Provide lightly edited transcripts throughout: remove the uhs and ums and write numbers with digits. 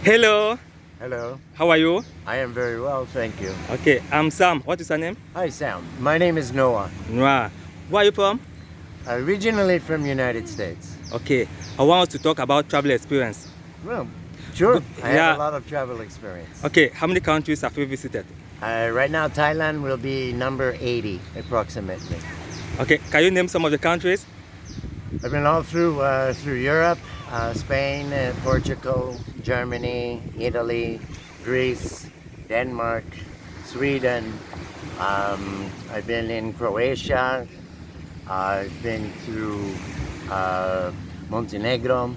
Hello, Hello, how are you? I am very well, thank you. Okay, I'm Sam. What is your name? Hi, Sam. My name is Noah. Noah. Where are you from? Originally from United States. Okay, I want us to talk about travel experience. Well, sure. I have a Yeah, lot of travel experience. okay, how many countries have you visited? Right now, Thailand will be number 80, approximately. Okay, can you name some of the countries? I've been all through Europe, Spain, Portugal, Germany, Italy, Greece, Denmark, Sweden. I've been in Croatia. I've been through Montenegro.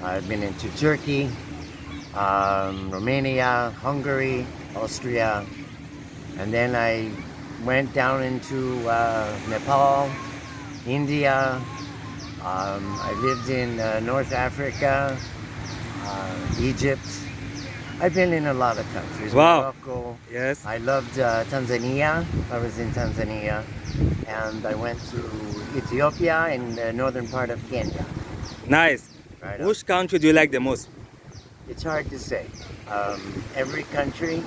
I've been into Turkey, Romania, Hungary, Austria, and then I went down into Nepal, India. I lived in North Africa, Egypt. I've been in a lot of countries. Wow. Morocco. Yes. I loved Tanzania. I was in Tanzania, and I went to Ethiopia and the northern part of Kenya. Nice. Right on. Which country do you like the most? It's hard to say. Every country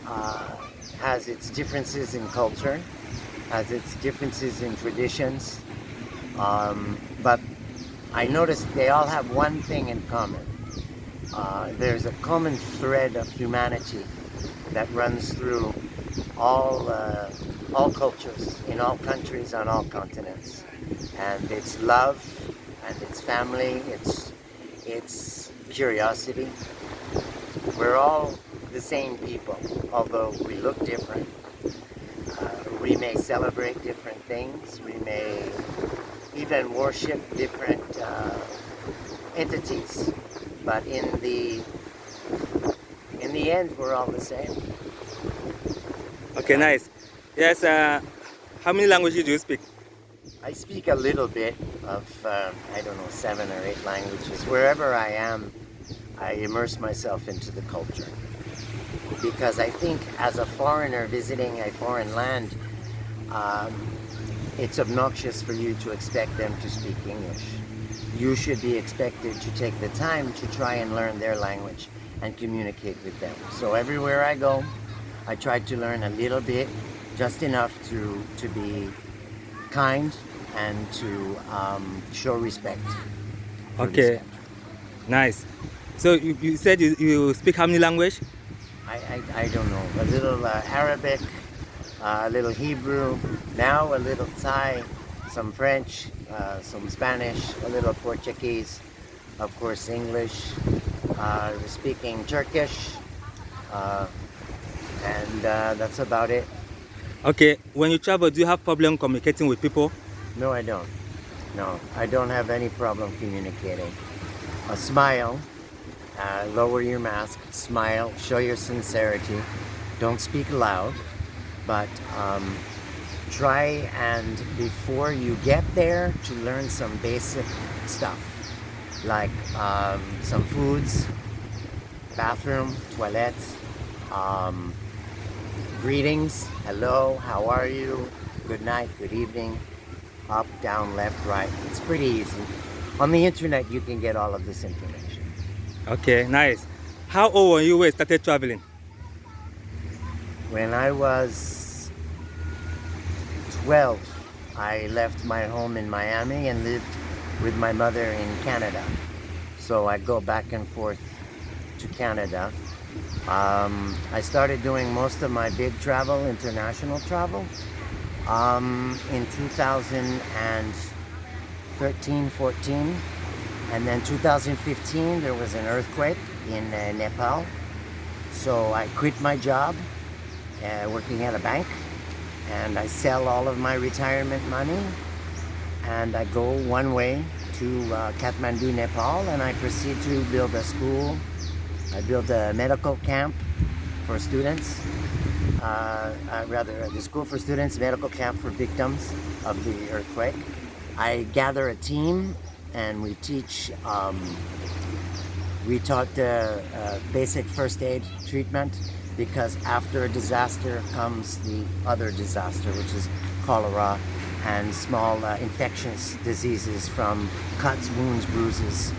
uh, has its differences in culture, has its differences in traditions, but I noticed they all have one thing in common. There's a common thread of humanity that runs through all cultures, in all countries, on all continents, and it's love, and it's family, it's curiosity. We're all the same people, although we look different. We may celebrate different things. We may even worship different entities, but in the end, we're all the same. Okay, nice. Yes, how many languages do you speak? I speak a little bit of I don't know, 7 or 8 languages. Wherever I am, I immerse myself into the culture because I think as a foreigner visiting a foreign land, um, it's obnoxious for you to expect them to speak English. You should be expected to take the time to try and learn their language and communicate with them. So everywhere I go, I try to learn a little bit, just enough to be kind and to show respect for this Okay, country. nice. So you said you speak how many languages? I don't know, a little Arabic, a little Hebrew, now a little Thai, some French, some Spanish, a little Portuguese, of course English, speaking Turkish, uh, and that's about it. Okay, when you travel, do you have problem communicating with people? No, I don't. No, I don't have any problem communicating. A smile, lower your mask, smile, show your sincerity. Don't speak loud, but try and before you get there to learn some basic stuff like some foods, bathroom, toilet, um, greetings, hello, how are you, good night, good evening, up, down, left, right. It's pretty easy. On the internet, you can get all of this information. Okay, nice. How old were you when you started traveling? When I was 12, I left my home in Miami and lived with my mother in Canada. So I go back and forth to Canada. I started doing most of my big travel, international travel, in 2013, 14. And then 2015, there was an earthquake in Nepal. So I quit my job working at a bank and I sell all of my retirement money and I go one way to Kathmandu, Nepal, and I proceed to build a school. I build a medical camp for students, rather the school for students, medical camp for victims of the earthquake. I gather a team and we teach, we taught basic first aid treatment because after a disaster comes the other disaster, which is cholera and small infectious diseases from cuts, wounds, bruises.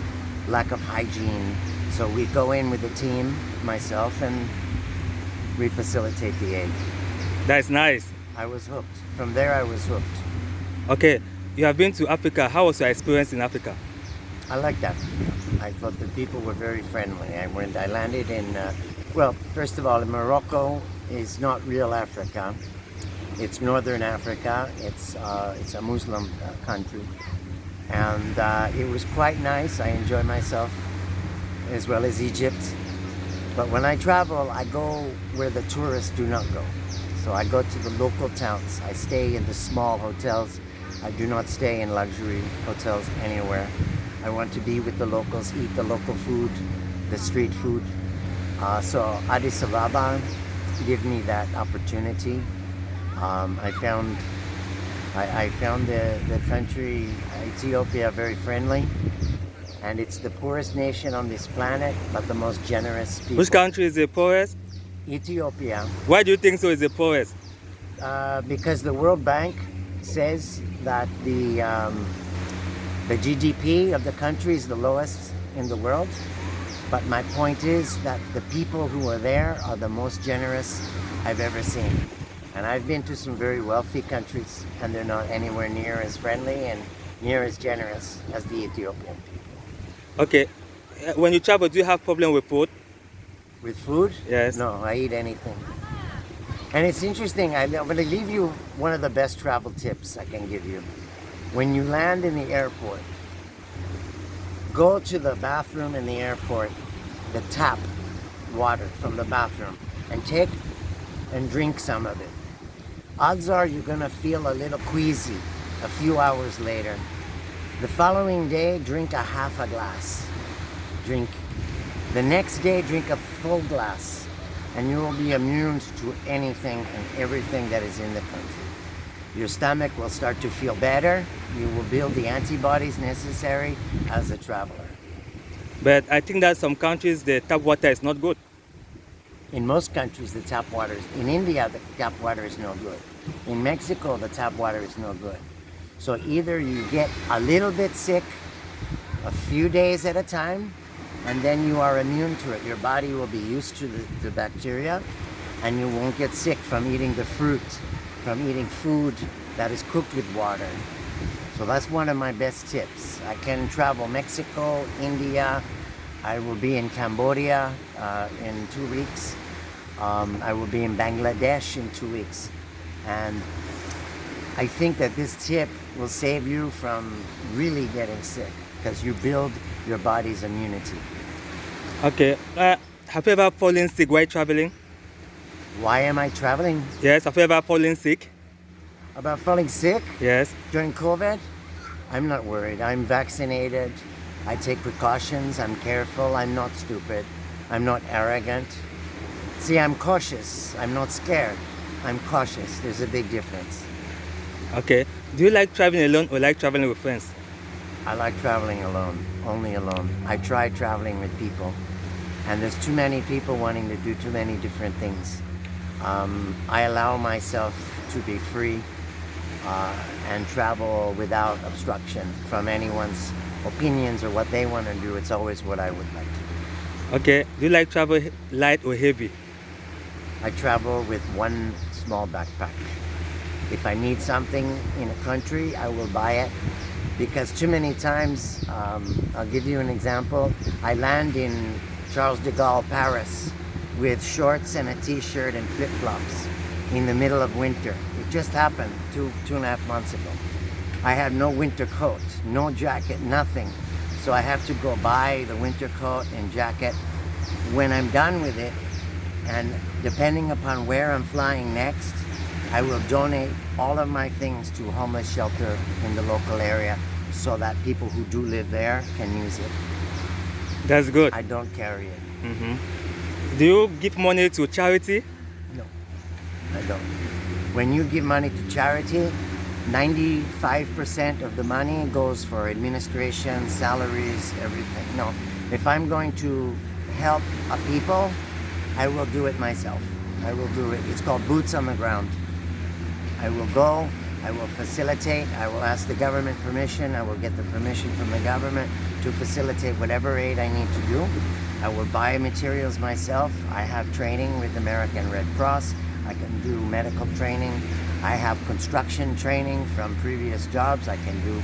lack of hygiene. So we go in with a team, myself, and we facilitate the aid. That's nice. I was hooked. From there, I was hooked. Okay, you have been to Africa. How was your experience in Africa? I liked that. I thought the people were very friendly. I landed in, well, first of all, Morocco is not real Africa. It's northern Africa. It's a Muslim country, and it was quite nice. I enjoyed myself, as well as Egypt. But when I travel, I go where the tourists do not go. So I go to the local towns. I stay in the small hotels. I do not stay in luxury hotels anywhere. I want to be with the locals, eat the local food, the street food. So Addis Ababa gave me that opportunity. I found the country, Ethiopia, very friendly. And it's the poorest nation on this planet, but the most generous people. Which country is the poorest? Ethiopia. Why do you think so is the poorest? Because the World Bank says that the GDP of the country is the lowest in the world. But my point is that the people who are there are the most generous I've ever seen. And I've been to some very wealthy countries, and they're not anywhere near as friendly and near as generous as the Ethiopian people. Okay, when you travel, do you have problem with food? With food? Yes. No, I eat anything. And it's interesting, I'm going to leave you one of the best travel tips I can give you. When you land in the airport, go to the bathroom in the airport, the tap water from the bathroom, and take and drink some of it. Odds are you're going to feel a little queasy a few hours later. The following day, drink a half a glass. Drink. The next day, drink a full glass, and you will be immune to anything and everything that is in the country. Your stomach will start to feel better. You will build the antibodies necessary as a traveler. But I think that some countries, the tap water is not good. In most countries, the tap water is, in India, the tap water is no good. In Mexico, the tap water is no good. So either you get a little bit sick a few days at a time, and then you are immune to it. Your body will be used to the bacteria, and you won't get sick from eating the fruit, from eating food that is cooked with water. So that's one of my best tips. I can travel Mexico, India. I will be in Cambodia in 2 weeks. I will be in Bangladesh in 2 weeks. And I think that this tip will save you from really getting sick, because you build your body's immunity. Okay, have you ever fallen sick while traveling? Why am I traveling? Yes, have you ever fallen sick? About falling sick Yes. during COVID? I'm not worried. I'm vaccinated. I take precautions. I'm careful. I'm not stupid. I'm not arrogant. See, I'm cautious. I'm not scared. I'm cautious. There's a big difference. Okay, do you like traveling alone or like traveling with friends? I like traveling alone, only alone. I try traveling with people, and there's too many people wanting to do too many different things. I allow myself to be free and travel without obstruction from anyone's opinions or what they want to do. It's always what I would like to do. Okay, do you like travel light or heavy? I travel with one small backpack. If I need something in a country, I will buy it, because too many times, I'll give you an example. I land in Charles de Gaulle, Paris, with shorts and a t-shirt and flip-flops in the middle of winter. It just happened two and a half months ago. I had no winter coat, no jacket, nothing. So I have to go buy the winter coat and jacket when I'm done with it. And depending upon where I'm flying next, I will donate all of my things to a homeless shelter in the local area, so that people who do live there can use it. That's good. I don't carry it. Do you give money to charity? No, I don't. When you give money to charity, 95% of the money goes for administration, salaries, everything. No, if I'm going to help a people, I will do it myself. I will do it. It's called boots on the ground. I will go I will facilitate. I will ask the government permission. I will get the permission from the government to facilitate whatever aid I need to do. I will buy materials myself. I have training with American Red Cross. I can do medical training. I have construction training from previous jobs. I can do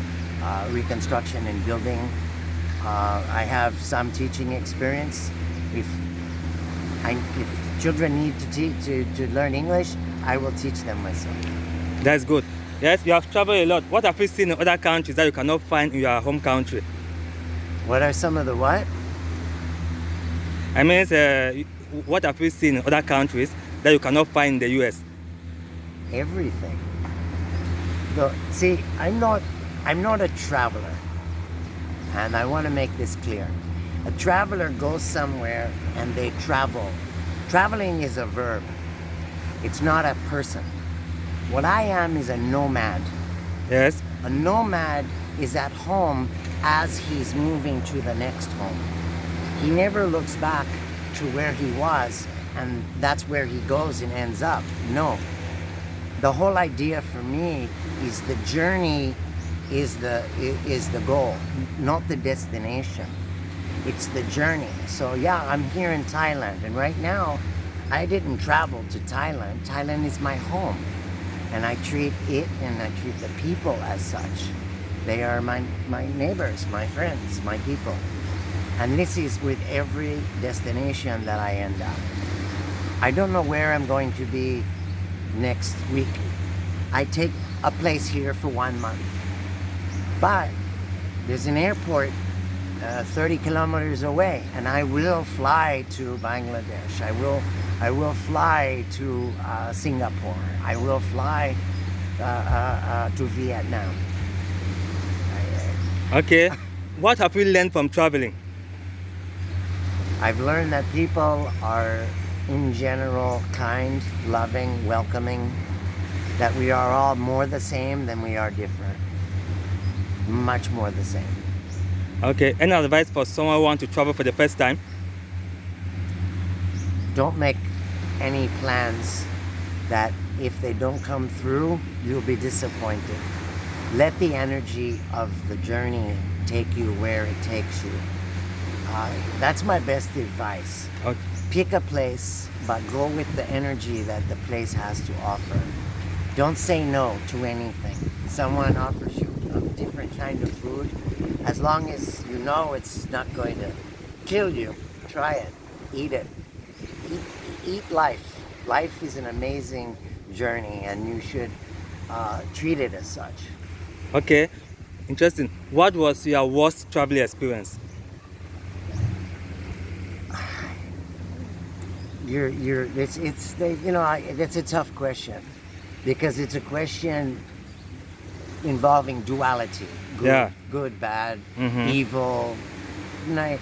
reconstruction and building. I have some teaching experience. If children need to learn English, I will teach them myself. That's good. Yes, you have traveled a lot. What have you seen in other countries that you cannot find in your home country? What are some of the what? I mean, what have you seen in other countries that you cannot find in the US? Everything. See, I'm not a traveler, and I want to make this clear. A traveler goes somewhere and they travel. Traveling is a verb. It's not a person. What I am is a nomad. Yes. A nomad is at home as he's moving to the next home. He never looks back to where he was and that's where he goes and ends up. No. The whole idea for me is the journey is the goal, not the destination. It's the journey. So yeah, I'm here in Thailand, and right now I didn't travel to Thailand. Thailand is my home, and I treat it and I treat the people as such. They are my neighbors, my friends, my people. And this is with every destination that I end up. I don't know where I'm going to be next week. I take a place here for 1 month. But there's an airport 30 kilometers away, and I will fly to Bangladesh. I will fly to Singapore. I will fly to Vietnam. Okay. What have you learned from traveling? I've learned that people are, in general, kind, loving, welcoming, that we are all more the same than we are different. Much more the same. Okay. Any advice for someone who wants to travel for the first time? Don't make any plans that if they don't come through, you'll be disappointed. Let the energy of the journey take you where it takes you. That's my best advice. Okay. Pick a place, but go with the energy that the place has to offer. Don't say no to anything. Someone offers you a different kind of food, as long as you know it's not going to kill you, try it, eat it. Eat life. Life is an amazing journey, and you should treat it as such. Okay. Interesting. What was your worst travel experience? It's a tough question, because it's a question involving duality. Good, bad, evil. And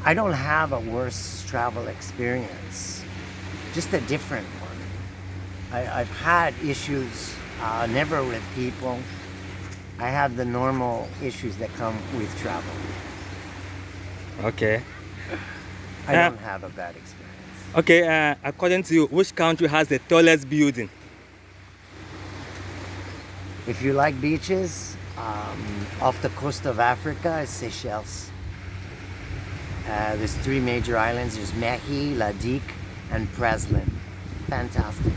I don't have a worse travel experience, just a different one. I've had issues, never with people. I have the normal issues that come with travel. Okay. I don't have a bad experience. Okay, according to you, which country has the tallest building? If you like beaches, off the coast of Africa is Seychelles. There's 3 major islands. There's Mehi, Ladik, and Praslin. Fantastic.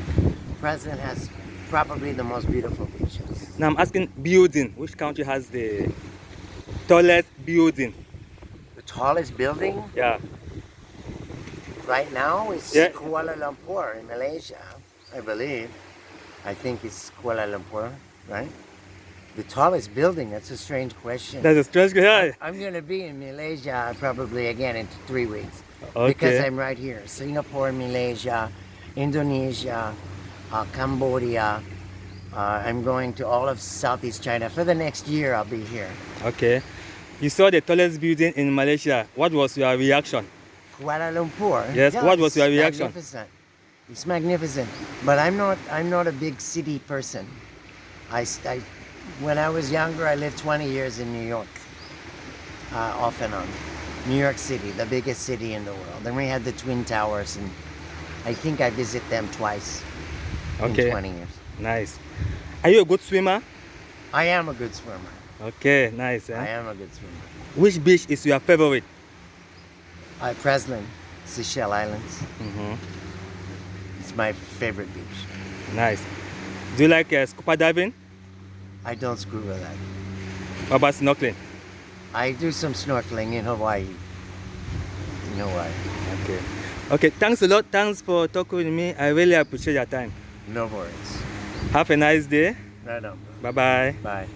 Praslin has probably the most beautiful beaches. Now I'm asking building. Which country has the tallest building? The tallest building Yeah. right now is Yeah. Kuala Lumpur in Malaysia, I believe. I think it's Kuala Lumpur, right? The tallest building, that's a strange question. That's a strange guy. I'm going to be in Malaysia probably again in 3 weeks. Okay. Because I'm right here. Singapore, Malaysia, Indonesia, Cambodia. I'm going to all of Southeast China. For the next year, I'll be here. Okay. You saw the tallest building in Malaysia. What was your reaction? Kuala Lumpur. Yes, what was it's your reaction? Magnificent. It's magnificent. But I'm not a big city person. When I was younger, I lived 20 years in New York, off and on. New York City, the biggest city in the world. Then we had the Twin Towers, and I think I visit them twice in Okay. 20 years. Nice. Are you a good swimmer? I am a good swimmer. Okay, nice. I am a good swimmer. Which beach is your favorite? Breslin, Seychelles Islands. Mm-hmm. It's my favorite beach. Nice. Do you like scuba diving? I don't scuba dive. What about snorkeling? I do some snorkeling in Hawaii. In Hawaii. Okay. Okay, thanks a lot. Thanks for talking with me. I really appreciate your time. No worries. Have a nice day. Right on. Bye-bye. Bye.